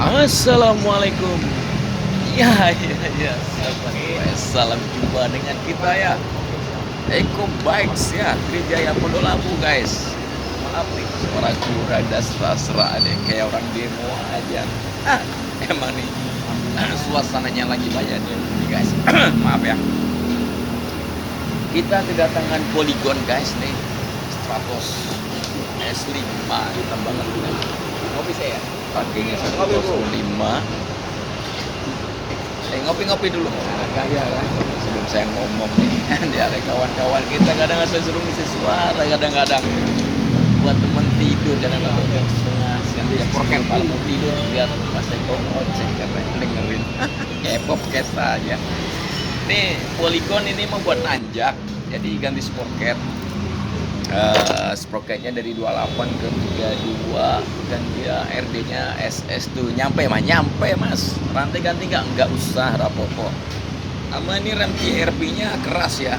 Assalamualaikum. Ya, salam jumpa dengan kita ya. Eko Bikes ya, Trijaya Pondok Labu guys. Maaf nih, suaraku rada serah-serah deh, kayak orang demo aja. Ah, emang nih, suasananya lagi banyak nih guys. Maaf ya. Kita kedatangan poligon guys nih, Stratos S5 ditambah dengan kopi saya. Pakainya 105. Ngopi-ngopi dulu. Kaya lah. Sebelum saya ngomong nih, di ada kawan-kawan kita kadang saya suruh ngisi suara, kadang-kadang buat temen tidur, kadang-kadang setengah ya prokem kalau mau tidur biar pas saya ngoceh katanya dengerin kayak podcast aja. Nih Polygon ini membuat nanjak, jadi ganti sprocket. Sprocketnya dari 28 ke 32 dan dia RD-nya SS tuh nyampe mas, rantai ganti nggak usah rapopo. Sama ini rem TRB-nya keras ya,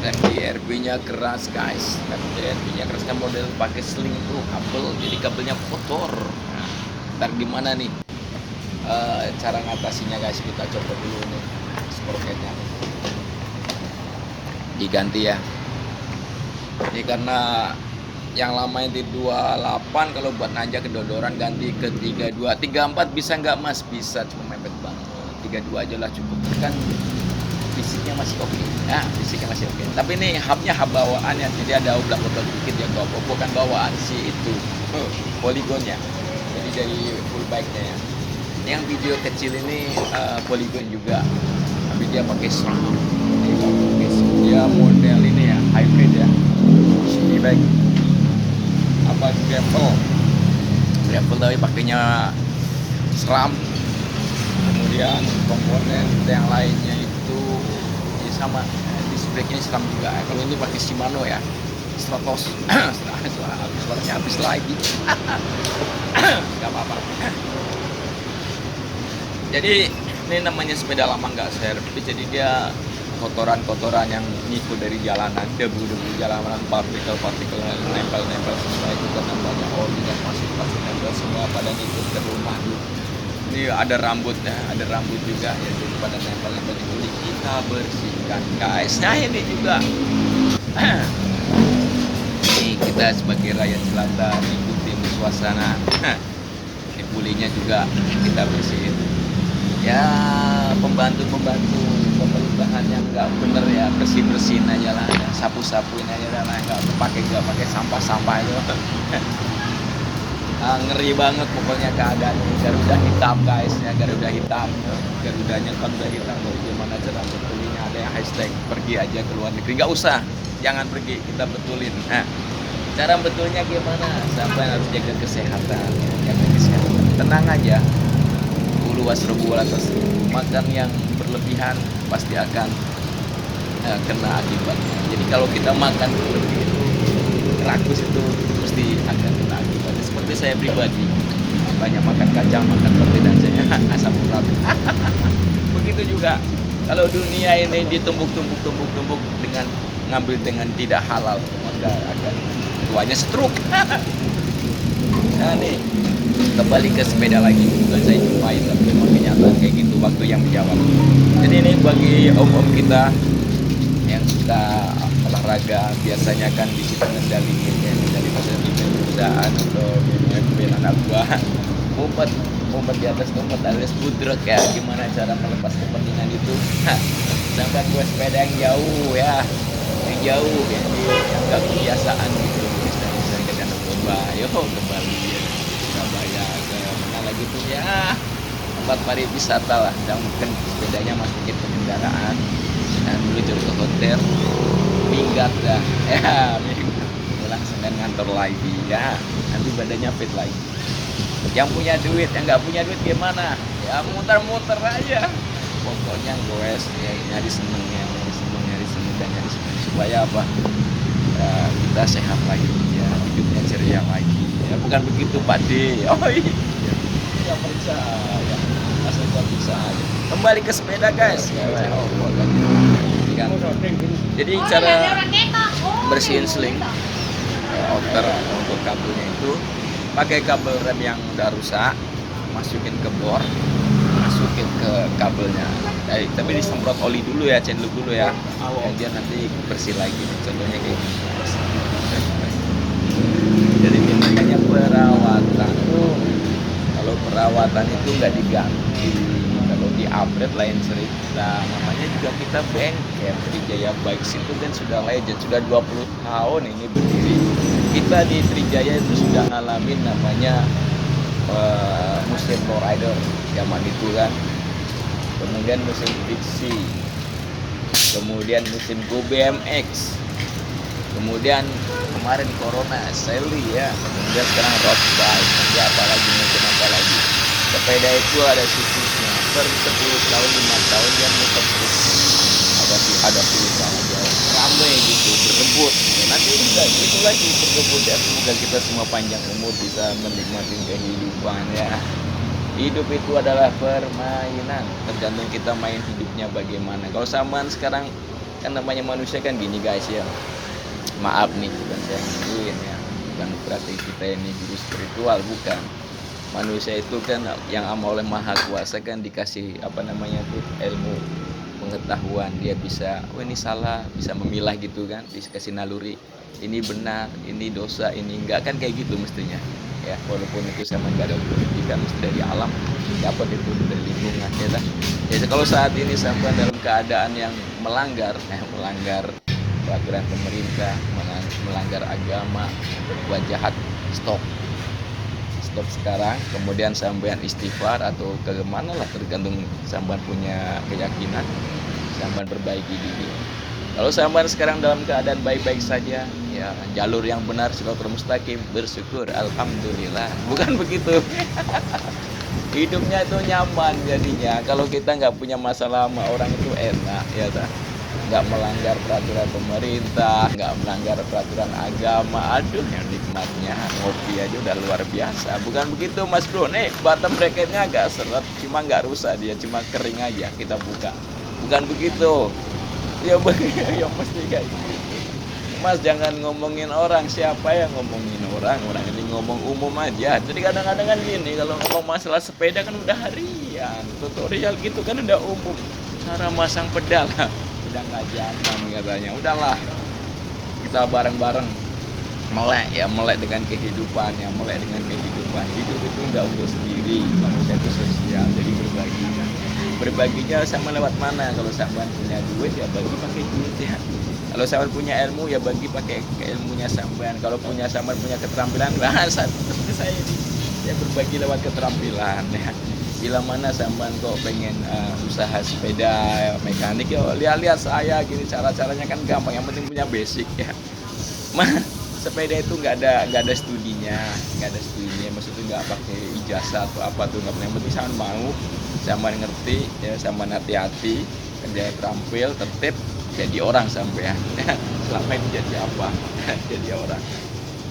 rem TRB-nya keras guys, rem TRB-nya keras kan model pakai sling tuh kabel, jadi kabelnya kotor. Nah, ntar gimana nih cara ngatasinya guys, kita coba dulu nih. Sprocketnya diganti ya. Ini karena yang lamanya di 28, kalau buat nanjak kedodoran ganti ke 32. 34 bisa nggak mas? Bisa, cuma mepet banget. 32 aja lah cukup. Kan fisiknya masih oke. Nah, fisiknya masih oke. Tapi ini hubnya hub bawaan ya, jadi ada oblak-oblak dikit ya, bukan bawaan sih itu. Poligonnya. Jadi dari full bike-nya ya. Yang video kecil ini poligon juga. Tapi dia pakai SRAM. Dia model ini ya, hybrid ya. Baik apa gravel tapi pakainya SRAM. Kemudian komponen yang lainnya itu ya sama, disc brake-nya SRAM juga. Kalau ini pakai Shimano ya, Stratos. Suaranya habis lagi. Gak apa-apa. Jadi ini namanya sepeda lama nggak servis, jadi dia kotoran-kotoran yang ngikut dari jalanan, debu-debu jalanan, partikel nempel semua itu karena banyak oli yang masuk nempel semua pada ngikut ke rumah. Ini ada rambutnya, ada rambut juga ya, jadi pada nempel di kita bersihkan guys. Nah ini juga ini kita sebagai rakyat selatan ikutin suasana. Ini pulinya juga kita bersihin ya, pembantu pemerintahan yang nggak bener ya, bersihin aja lah, sapu-sapuin aja lah, nggak pakai sampah itu. Ngeri banget pokoknya keadaan ini. Garuda hitam guys ya, Garuda hitam, Garudanya kan udah hitam. Gimana cara betulinnya? Ada yang hashtag pergi aja ke luar negeri, nggak usah, jangan pergi, kita betulin. Nah, cara betulnya gimana? Sampai harus jaga kesehatan, tenang aja. Luas rebu atas makan yang berlebihan pasti akan kena akibatnya. Jadi kalau kita makan berlebihan rakus itu pasti akan kena akibatnya. Seperti saya pribadi, banyak makan kacang, makan roti dan saya asam urat. Begitu juga kalau dunia ini ditumbuk dengan ngambil dengan tidak halal, maka akan tuanya stroke. Nah nih, kembali ke sepeda lagi, bukan saya jumpain tapi memang kenyataan kayak gitu, waktu yang menjawab. Jadi ini bagi om-om kita yang suka olahraga, biasanya kan di situ ngendaliin ya, dari perusahaan atau di anak buah, umpet di atas umpet alias budrek ya, gimana cara melepas kepentingan itu. Sampai gue sepeda yang jauh ya, yang jauh yang nggak kebiasaan gitu, misalnya ke Danau Toba, yo kembali ya. Surabaya ke mana lagi tuh ya, tempat pariwisata lah, dan mungkin sepedanya masukin ke kendaraan dan meluncur ke hotel, minggat dah ya, pulang Senin ngantor lagi ya, nanti badannya fit lagi. Yang punya duit, yang nggak punya duit gimana ya, muter-muter aja pokoknya goes ya, nyari seneng supaya apa ya, kita sehat lagi ya, hidupnya ceria lagi ya, bukan begitu Pak D. Oh iya, nggak percaya, masa nggak bisa aja. Kembali ke sepeda guys ya, jadi cara bersihin sling outer untuk kabelnya itu pakai kabel rem yang udah rusak, masukin ke bor, masukin ke kabelnya. Tapi disemprot oli dulu ya, chain loop dulu ya. Kemudian nanti bersih lagi. Contohnya kayak gini. Jadi ini makanya perawatan. Kalau perawatan itu nggak diganti, kalau di-upgrade lain cerita. Namanya juga kita bengkel. Trijaya Bikes itu kan sudah legend, sudah 20 tahun ini berdiri. Kita di Trijaya itu sudah ngalamin namanya musim lowrider zaman itu kan. Kemudian musim fiksi, kemudian musim Go BMX, kemudian kemarin Corona Sally ya, kemudian sekarang road bike, nanti apa lagi. Sepeda itu ada siklusnya, per 10 tahun 5 tahun dia muter terus, ada pilihan aja ramai gitu, berebut ya, nanti juga itu lagi berebut ya. Semoga kita semua panjang umur bisa menikmati kehidupan ya. Hidup itu adalah permainan, tergantung kita main hidupnya bagaimana. Kalau zaman sekarang kan namanya manusia kan gini guys ya, maaf nih bukan saya ngikuin ya, bukan berarti kita ini guru spiritual, bukan. Manusia itu kan yang oleh Maha Kuasa kan dikasih apa namanya tuh ilmu pengetahuan, dia bisa ini salah, bisa memilah gitu kan, dikasih naluri ini benar, ini dosa, ini enggak, kan kayak gitu mestinya ya. Walaupun itu sama enggak ada pendidikan, mesti dari alam dapat itu dari lingkungan ya kan. Jadi kalau saat ini sampai dalam keadaan yang melanggar peraturan pemerintah, melanggar agama, berbuat jahat, stop sekarang. Kemudian sampean istighfar atau ke mana lah, tergantung sampean punya keyakinan, sampean perbaiki diri. Kalau sampean sekarang dalam keadaan baik-baik saja ya, jalur yang benar, siratal mustaqim, bersyukur, alhamdulillah. Bukan begitu. Hidupnya itu nyaman jadinya. Kalau kita nggak punya masalah sama orang itu enak ya tak? Nggak melanggar peraturan pemerintah, nggak melanggar peraturan agama. Aduh, yang nikmatnya ngopi aja udah luar biasa. Bukan begitu Mas Bro, nih bottom bracketnya agak seret, cuma nggak rusak, dia cuma kering aja, kita buka. Bukan begitu ya. Ya pasti kayak gitu. Mas jangan ngomongin orang, siapa yang ngomongin orang ini ngomong umum aja. Jadi kadang-kadang kan gini, kalau ngomong masalah sepeda kan udah harian, tutorial gitu kan udah umum. Cara masang pedal udah nggak zaman katanya. Udahlah, kita bareng-bareng melek dengan kehidupan ya, hidup itu nggak untuk sendiri, manusia itu sosial, jadi berbaginya sama lewat mana. Kalau sampean punya duit ya bagi pakai duit ya, kalau sampean punya ilmu ya bagi pakai ilmunya sampean. Kalau sampean punya keterampilan, seperti saya ini, saya berbagi lewat keterampilan ya. Bila mana sampean kok pengen usaha sepeda mekanik ya, lihat saya gini, caranya kan gampang, yang penting punya basic ya. Sepeda itu nggak ada studinya, maksudnya nggak pakai ijazah atau apa tuh, nggak. Yang penting sampean mau, sampean ngerti ya, sampean hati-hati, kerja terampil, tertib, jadi orang sampean. Selama ini jadi apa? Jadi orang.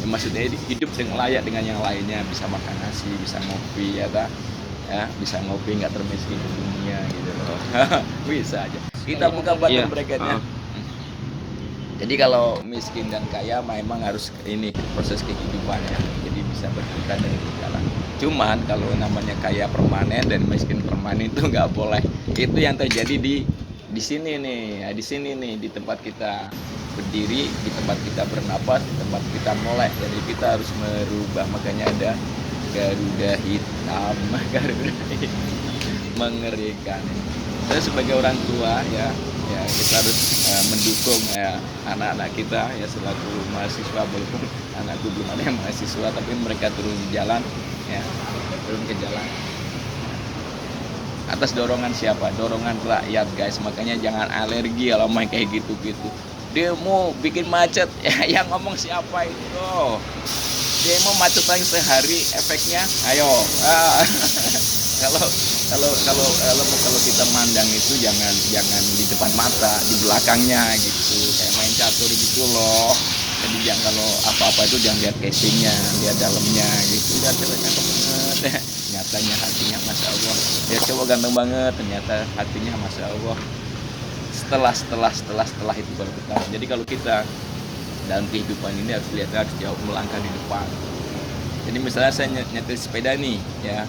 Ya, maksudnya hidup dengan layak dengan yang lainnya, bisa makan nasi, bisa ngopi ya tak? Ya, bisa ngopi, nggak termiskin di dunia gitu loh. Bisa aja. Kita buka button bracketnya. Jadi kalau miskin dan kaya memang harus ini proses kehidupannya, jadi bisa berputar dari jalan. Cuman kalau namanya kaya permanen dan miskin permanen itu nggak boleh. Itu yang terjadi di sini nih, di tempat kita berdiri, di tempat kita bernapas, di tempat kita melek. Jadi kita harus merubah, makanya ada Garuda hitam, mengerikan. Saya sebagai orang tua ya kita harus mendukung ya anak-anak kita ya, selaku mahasiswa, walaupun anakku belum ada yang mahasiswa, tapi mereka turun ke jalan atas dorongan siapa? Dorongan rakyat guys. Makanya jangan alergi kalau main kayak gitu-gitu. Demo bikin macet ya, yang ngomong siapa itu? Demo macet lagi sehari, efeknya ayo. Kalau kita mandang itu jangan di depan mata, di belakangnya gitu, kayak main catur gitu loh. Jadi jangan, kalau apa-apa itu jangan lihat casingnya, lihat dalamnya gitu. Lihat ceweknya banget, nyatanya hatinya masya Allah. Ya cowok ganteng banget, ternyata hatinya masya Allah. Setelah itu baru kita. Jadi kalau kita dalam kehidupan ini harus lihat, harus jauh melangkah di depan. Jadi misalnya saya nyetir sepeda nih ya,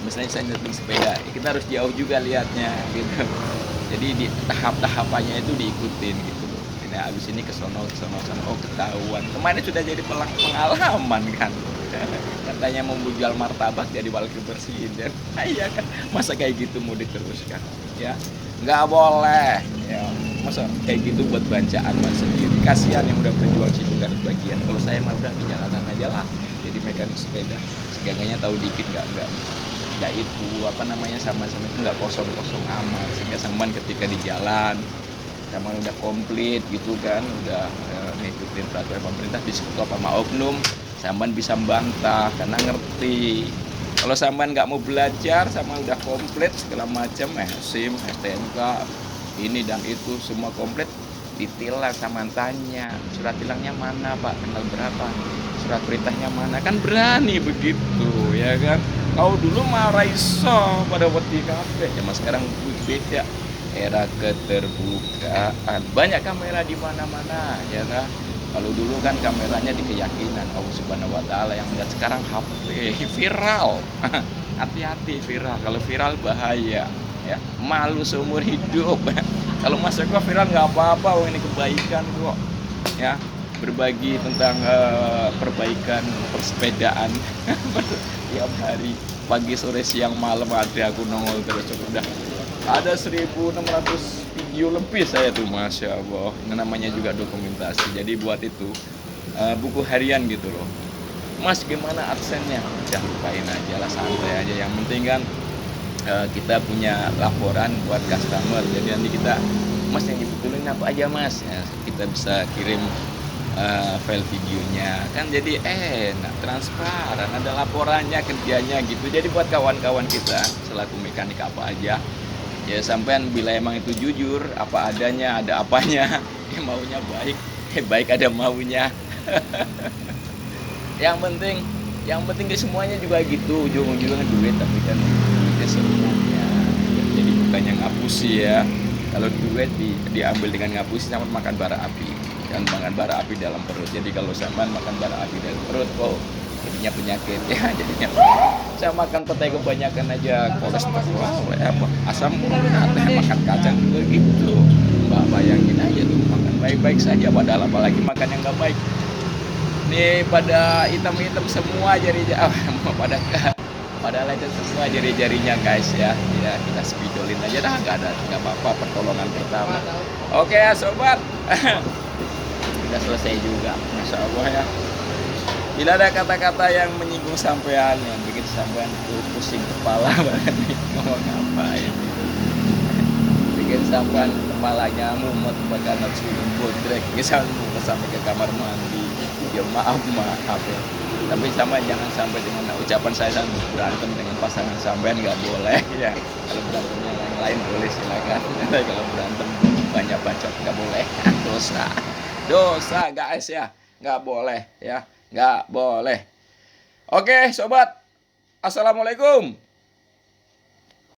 misalnya saya nyetir sepeda, kita harus jauh juga lihatnya gitu. Jadi di tahap-tahapannya itu diikutin gitu loh. Ini abis ini ke sono, oh ketahuan. Kemarin sudah jadi pengalaman kan. Katanya mau jual martabak jadi wakil presiden. Iya kan, masa kayak gitu mau diteruskan ya? Nggak boleh ya. Masa kayak gitu buat bancaan mas sendiri, kasihan yang udah berjuang situ nggak ada bagian. Kalau saya mah udah di jalanan aja lah, jadi mekanik sepeda, setidaknya tahu dikit, nggak itu apa namanya, sama-sama itu nggak kosong amat, sehingga sampean ketika di jalan sama udah komplit gitu kan, udah ngikutin peraturan pemerintah di stop sama oknum, sampean bisa membantah karena ngerti. Kalau sampean nggak mau belajar sama udah komplit segala macam, SIM, STNK, ini dan itu semua komplit, ditilang sama tanya, surat tilangnya mana Pak, tanggal berapa, surat perintahnya mana, kan berani begitu ya kan. Kau dulu marah iso pada waktu kafe ya, mas sekarang beda, era keterbukaan, banyak kamera di mana-mana ya kan. Kalau dulu kan kameranya di keyakinan Allah Subhanahu wa taala, yang lihat sekarang HP viral. Hati-hati viral, kalau viral bahaya ya, malu seumur hidup. Kalau masa gua viral nggak apa-apa, ini kebaikan kok ya, berbagi tentang perbaikan persepedaan tiap hari, pagi sore siang malam ada aku nongol terus. Udah ada 1.600 video lebih saya tuh, masya Allah. Ini namanya juga dokumentasi, jadi buat itu buku harian gitu loh. Mas gimana adsennya, udah lupain aja lah, santai aja, yang penting kan kita punya laporan buat customer. Jadi nanti kita, mas yang dibetulin apa aja mas ya, kita bisa kirim file videonya kan, jadi enak, transparan, ada laporannya, kerjanya gitu. Jadi buat kawan-kawan kita selaku mekanik apa aja ya, sampean bila emang itu jujur, apa adanya, ada apanya, ya maunya baik, baik ada maunya. yang penting ke semuanya juga gitu, ujung-ujungnya duit, tapi kan duitnya semuanya. Jadi bukannya ngapusi ya, kalau duit diambil dengan ngapusi sama makan bara api, kan makan bara api dalam perut. Jadi kalau sampean makan bara api dalam perut, kok jadinya penyakit ya. Jadinya saya makan petai kebanyakan aja kolesterol ya, asam urat, makan kacang juga gitu. Mbak bayangin aja tuh, makan baik-baik saja, padahal apalagi makan yang nggak baik. Ini pada hitam-hitam semua jari-jari, pada lecet semua jari-jarinya guys ya. Ya kita spidolin aja dah, nggak apa-apa, pertolongan pertama. Oke ya sobat, udah selesai juga, masya Allah ya. Bila ada kata-kata yang menyinggung sampean, yang bikin sampean tuh pusing kepala banget nih, ngomong ngapain, bikin sampean kepalanya mumet bahkan harus minum bodrek, misalnya mau sampai ke kamar mandi, ya maaf ya. Tapi sama jangan sampai dengan ucapan saya berantem dengan pasangan sampean, nggak boleh ya. Kalau berantemnya yang lain boleh silakan, tapi kalau berantem banyak bacot nggak boleh, dosa guys ya, nggak boleh ya, nggak boleh. Oke sobat, assalamualaikum.